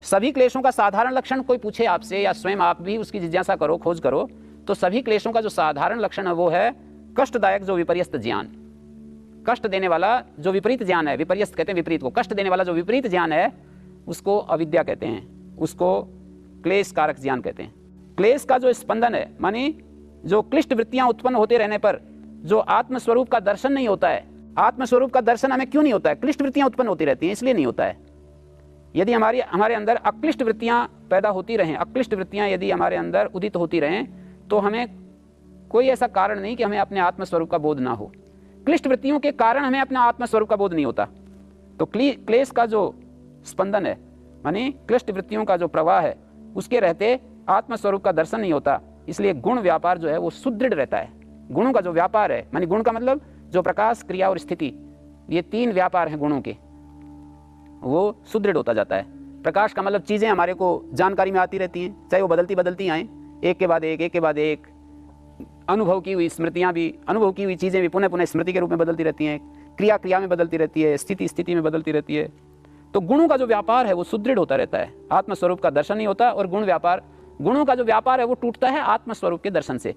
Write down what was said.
सभी क्लेशों का साधारण लक्षण कोई पूछे आपसे, या स्वयं आप भी उसकी जिज्ञासा करो, खोज करो, तो सभी क्लेशों का जो साधारण लक्षण है वो है कष्टदायक जो विपर्यस्त ज्ञान, कष्ट देने वाला जो विपरीत ज्ञान है, विपर्यस्त कहते हैं विपरीत को, कष्ट देने वाला जो विपरीत ज्ञान है उसको अविद्या कहते हैं, उसको क्लेश कारक ज्ञान कहते हैं। क्लेश का जो स्पंदन है, मानी जो क्लिष्ट वृत्तियां उत्पन्न होते रहने पर जो आत्मस्वरूप का दर्शन नहीं होता है। आत्मस्वरूप का दर्शन हमें क्यों नहीं होता है? क्लिष्ट वृत्तियां उत्पन्न होती रहती हैं, इसलिए नहीं होता है। यदि हमारे अंदर अक्लिष्ट वृत्तियां पैदा होती रहें, अक्लिष्ट वृत्तियां यदि हमारे अंदर उदित होती रहें, तो हमें कोई ऐसा कारण नहीं कि हमें अपने आत्मस्वरूप का बोध ना हो। क्लिष्ट वृत्तियों के कारण हमें अपना आत्मस्वरूप का बोध नहीं होता। तो क्लेश का जो स्पंदन है, मानी क्लिष्ट वृत्तियों का जो प्रवाह है, उसके रहते आत्मस्वरूप का दर्शन नहीं होता। इसलिए गुण व्यापार जो है वो सुदृढ़ रहता है। गुणों का जो व्यापार है, मानी गुण का मतलब जो प्रकाश, क्रिया और स्थिति, ये तीन व्यापार हैं गुणों के, वो सुदृढ़ होता जाता है। प्रकाश का मतलब चीज़ें हमारे को जानकारी में आती रहती हैं, चाहे वो बदलती बदलती आएँ, एक के बाद एक। अनुभव की हुई स्मृतियाँ भी, अनुभव की हुई चीज़ें भी पुनः पुनः स्मृति के रूप में बदलती रहती हैं, क्रिया में बदलती रहती है, स्थिति में बदलती रहती है। तो गुणों का जो व्यापार है वो सुदृढ़ होता रहता है, आत्मस्वरूप का दर्शन नहीं होता। और गुणों का जो व्यापार है वो टूटता है आत्मस्वरूप के दर्शन से।